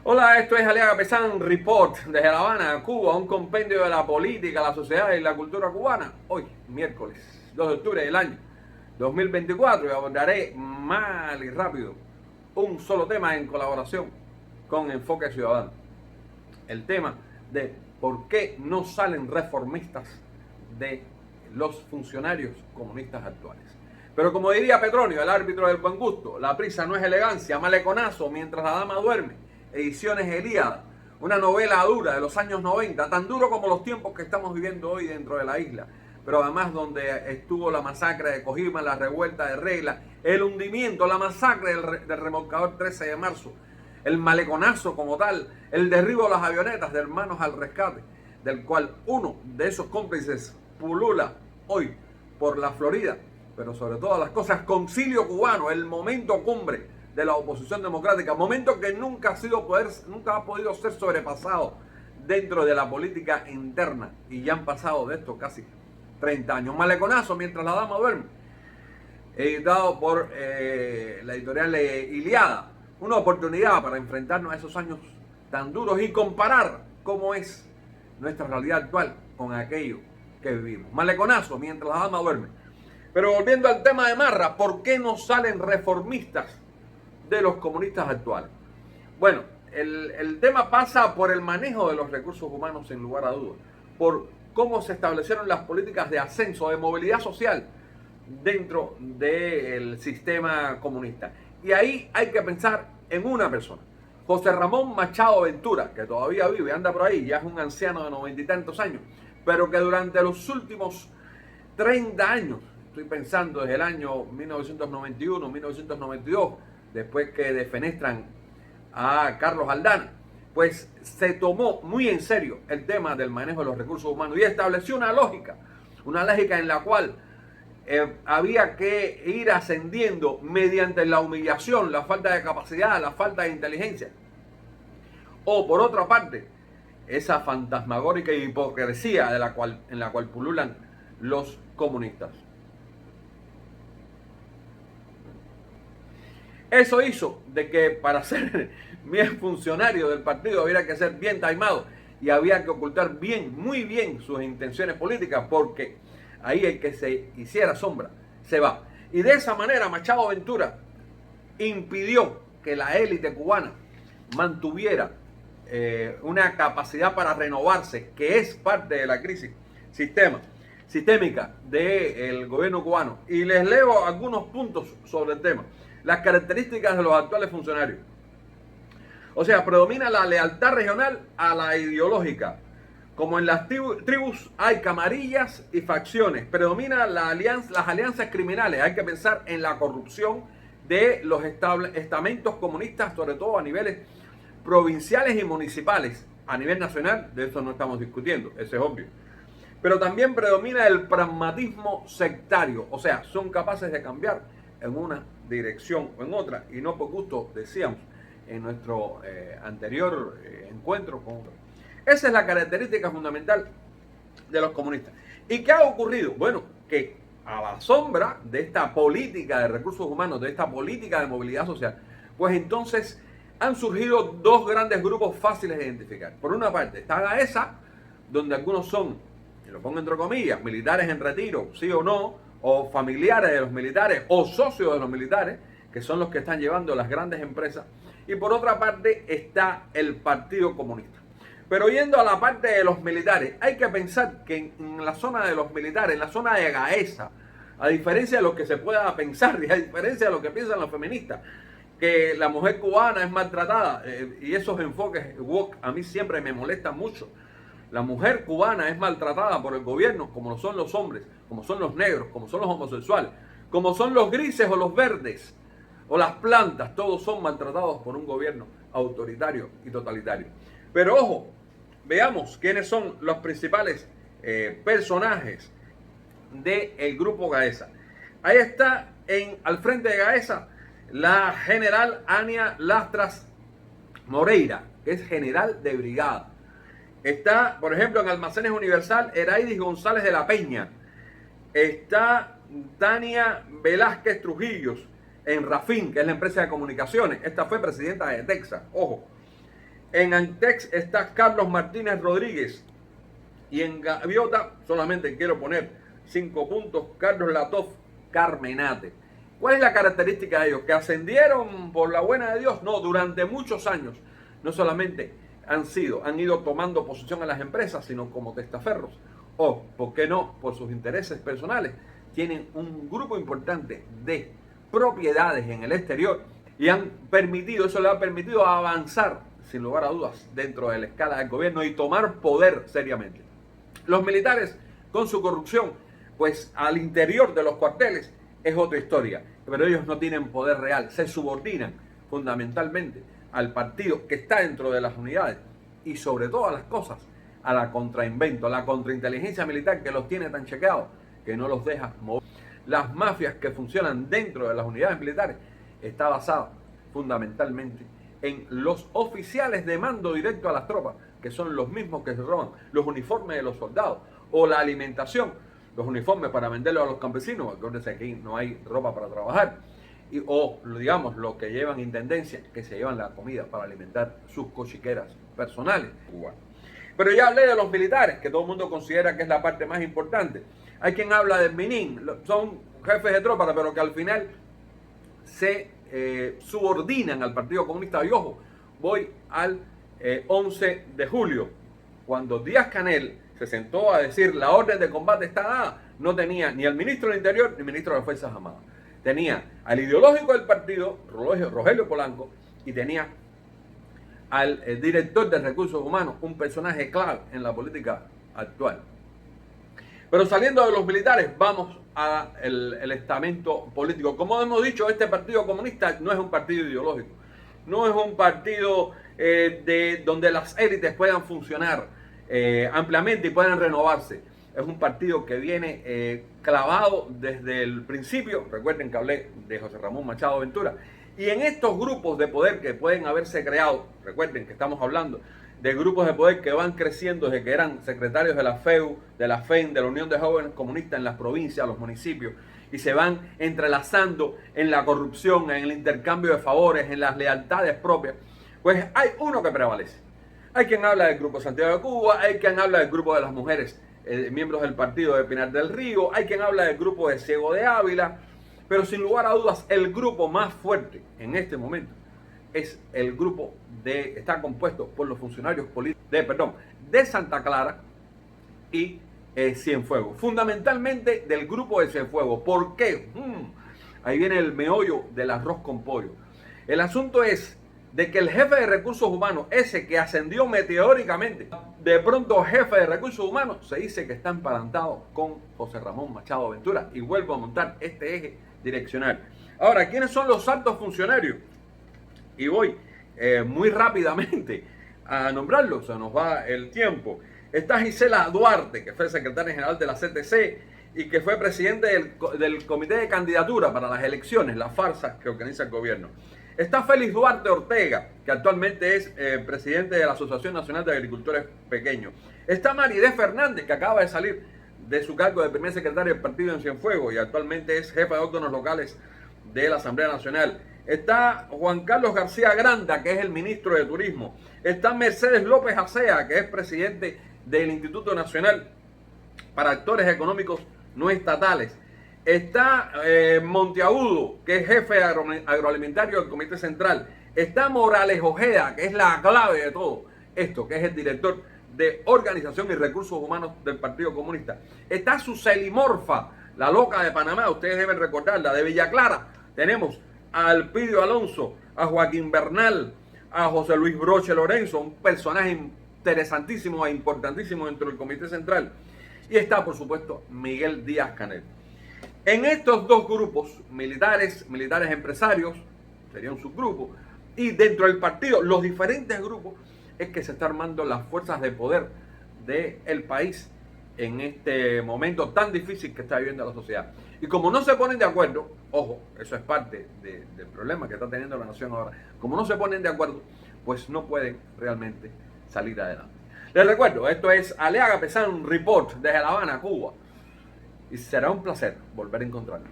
Hola, esto es Aliaga Pesán Report desde La Habana, Cuba, un compendio de la política, la sociedad y la cultura cubana. Hoy, miércoles 2 de octubre del año 2024, y abordaré mal y rápido un solo tema en colaboración con Enfoque Ciudadano. El tema de por qué no salen reformistas de los funcionarios comunistas actuales. Pero como diría Petronio, el árbitro del buen gusto, la prisa no es elegancia, maleconazo mientras la dama duerme. Ediciones Elíada, una novela dura de los años 90, tan duro como los tiempos que estamos viviendo hoy dentro de la isla, pero además donde estuvo la masacre de Cojima, la revuelta de Regla, el hundimiento, la masacre del remolcador 13 de marzo, el maleconazo como tal, el derribo de las avionetas de Hermanos al Rescate, del cual uno de esos cómplices pulula hoy por la Florida, pero sobre todas las cosas, Concilio Cubano, el momento cumbre de la oposición democrática, momento que nunca ha podido ser sobrepasado dentro de la política interna, y ya han pasado de esto casi 30 años. Maleconazo mientras la dama duerme, editado por la editorial Ilíada, una oportunidad para enfrentarnos a esos años tan duros y comparar cómo es nuestra realidad actual con aquello que vivimos. Maleconazo mientras la dama duerme. Pero volviendo al tema de Marra, ¿por qué no salen reformistas de los comunistas actuales? Bueno, el tema pasa por el manejo de los recursos humanos, sin lugar a dudas, por cómo se establecieron las políticas de ascenso, de movilidad social dentro del sistema comunista. Y ahí hay que pensar en una persona, José Ramón Machado Ventura, que todavía vive, anda por ahí, ya es un anciano de 90 y tantos años, pero que durante los últimos 30 años, estoy pensando desde el año 1991, 1992, después que defenestran a Carlos Aldana, pues se tomó muy en serio el tema del manejo de los recursos humanos y estableció una lógica en la cual había que ir ascendiendo mediante la humillación, la falta de capacidad, la falta de inteligencia. O por otra parte, esa fantasmagórica hipocresía en la cual pululan los comunistas. Eso hizo de que para ser bien funcionario del partido había que ser bien taimado y había que ocultar bien, muy bien sus intenciones políticas, porque ahí el que se hiciera sombra se va. Y de esa manera Machado Ventura impidió que la élite cubana mantuviera una capacidad para renovarse, que es parte de la crisis sistémica del gobierno cubano. Y les leo algunos puntos sobre el tema. Las características de los actuales funcionarios. O sea, predomina la lealtad regional a la ideológica. Como en las tribus hay camarillas y facciones. Predomina las alianzas criminales. Hay que pensar en la corrupción de los estamentos comunistas, sobre todo a niveles provinciales y municipales. A nivel nacional, de eso no estamos discutiendo, eso es obvio. Pero también predomina el pragmatismo sectario. O sea, son capaces de cambiar en una dirección o en otra, y no por gusto, decíamos en nuestro anterior encuentro con otro. Esa es la característica fundamental de los comunistas. ¿Y qué ha ocurrido? Bueno, que a la sombra de esta política de recursos humanos, de esta política de movilidad social, pues entonces han surgido dos grandes grupos fáciles de identificar. Por una parte está la ESA, donde algunos son, y lo pongo entre comillas, militares en retiro, sí o no, o familiares de los militares, o socios de los militares, que son los que están llevando las grandes empresas. Y por otra parte está el Partido Comunista. Pero yendo a la parte de los militares, hay que pensar que en la zona de los militares, en la zona de Gaesa, a diferencia de lo que se pueda pensar y a diferencia de lo que piensan los feministas, que la mujer cubana es maltratada, y esos enfoques woke a mí siempre me molestan mucho. La mujer cubana es maltratada por el gobierno, como lo son los hombres, como son los negros, como son los homosexuales, como son los grises o los verdes, o las plantas. Todos son maltratados por un gobierno autoritario y totalitario. Pero ojo, veamos quiénes son los principales personajes del grupo Gaesa. Ahí está al frente de Gaesa la general Ania Lastras Moreira, que es general de brigada. Está, por ejemplo, en Almacenes Universal, Eraidis González de la Peña. Está Tania Velázquez Trujillos en Rafin, que es la empresa de comunicaciones. Esta fue presidenta de Texas, ojo. En Antex está Carlos Martínez Rodríguez. Y en Gaviota, solamente quiero poner 5 puntos, Carlos Latov Carmenate. ¿Cuál es la característica de ellos? ¿Que ascendieron por la buena de Dios? No, durante muchos años no solamente han ido tomando posición en las empresas, sino como testaferros. O, ¿por qué no? Por sus intereses personales. Tienen un grupo importante de propiedades en el exterior y eso le ha permitido avanzar, sin lugar a dudas, dentro de la escala del gobierno y tomar poder seriamente. Los militares, con su corrupción, pues al interior de los cuarteles es otra historia, pero ellos no tienen poder real, se subordinan fundamentalmente al partido que está dentro de las unidades y sobre todas las cosas a la contrainvento, a la contrainteligencia militar que los tiene tan chequeados que no los deja mover. Las mafias que funcionan dentro de las unidades militares está basada fundamentalmente en los oficiales de mando directo a las tropas, que son los mismos que se roban los uniformes de los soldados o la alimentación, los uniformes para venderlos a los campesinos. Acuérdense que aquí no hay ropa para trabajar. O digamos los que llevan intendencia, que se llevan la comida para alimentar sus cochiqueras personales. Pero ya hablé de los militares, que todo el mundo considera que es la parte más importante. Hay quien habla del MININ, son jefes de tropa, pero que al final se subordinan al Partido Comunista. Y ojo, voy al 11 de julio, cuando Díaz-Canel se sentó a decir la orden de combate está dada, no tenía ni al ministro del Interior ni ministro de las Fuerzas Armadas. Tenía al ideológico del partido, Rogelio Polanco, y tenía al director de Recursos Humanos, un personaje clave en la política actual. Pero saliendo de los militares, vamos al estamento político. Como hemos dicho, este Partido Comunista no es un partido ideológico, no es un partido donde las élites puedan funcionar ampliamente y puedan renovarse. Es un partido que viene clavado desde el principio. Recuerden que hablé de José Ramón Machado Ventura. Y en estos grupos de poder que pueden haberse creado, recuerden que estamos hablando de grupos de poder que van creciendo desde que eran secretarios de la FEU, de la FEN, de la Unión de Jóvenes Comunistas en las provincias, los municipios, y se van entrelazando en la corrupción, en el intercambio de favores, en las lealtades propias. Pues hay uno que prevalece. Hay quien habla del Grupo Santiago de Cuba, hay quien habla del Grupo de las Mujeres, miembros del partido de Pinar del Río, hay quien habla del Grupo de Ciego de Ávila, pero sin lugar a dudas el grupo más fuerte en este momento es el grupo está compuesto por los funcionarios políticos de Santa Clara y Cienfuegos, fundamentalmente del grupo de Cienfuegos. ¿Por qué? Ahí viene el meollo del arroz con pollo. El asunto es de que el jefe de recursos humanos, ese que ascendió meteóricamente, de pronto jefe de recursos humanos, se dice que está emparentado con José Ramón Machado Ventura, y vuelvo a montar este eje direccional. Ahora, ¿quiénes son los altos funcionarios? Y voy muy rápidamente a nombrarlos, se nos va el tiempo. Está Gisela Duarte, que fue secretaria general de la CTC y que fue presidente del comité de candidatura para las elecciones, la farsa que organiza el gobierno. Está Félix Duarte Ortega, que actualmente es presidente de la Asociación Nacional de Agricultores Pequeños. Está Maridé Fernández, que acaba de salir de su cargo de primer secretario del partido en Cienfuegos y actualmente es jefa de órganos locales de la Asamblea Nacional. Está Juan Carlos García Granda, que es el ministro de Turismo. Está Mercedes López Acea, que es presidente del Instituto Nacional para Actores Económicos No Estatales. Está Monteagudo, que es jefe agroalimentario del Comité Central. Está Morales Ojeda, que es la clave de todo esto, que es el director de Organización y Recursos Humanos del Partido Comunista. Está Suseli Morfa, la loca de Panamá, ustedes deben recordarla, de Villa Clara. Tenemos a Alpidio Alonso, a Joaquín Bernal, a José Luis Broche Lorenzo, un personaje interesantísimo e importantísimo dentro del Comité Central. Y está, por supuesto, Miguel Díaz-Canel. En estos dos grupos, militares empresarios, sería un subgrupo, y dentro del partido, los diferentes grupos, es que se está armando las fuerzas de poder del país en este momento tan difícil que está viviendo la sociedad. Y como no se ponen de acuerdo, ojo, eso es parte del problema que está teniendo la nación ahora, como no se ponen de acuerdo, pues no pueden realmente salir adelante. Les recuerdo, esto es Aliaga Pesán Report desde La Habana, Cuba. Y será un placer volver a encontrarnos.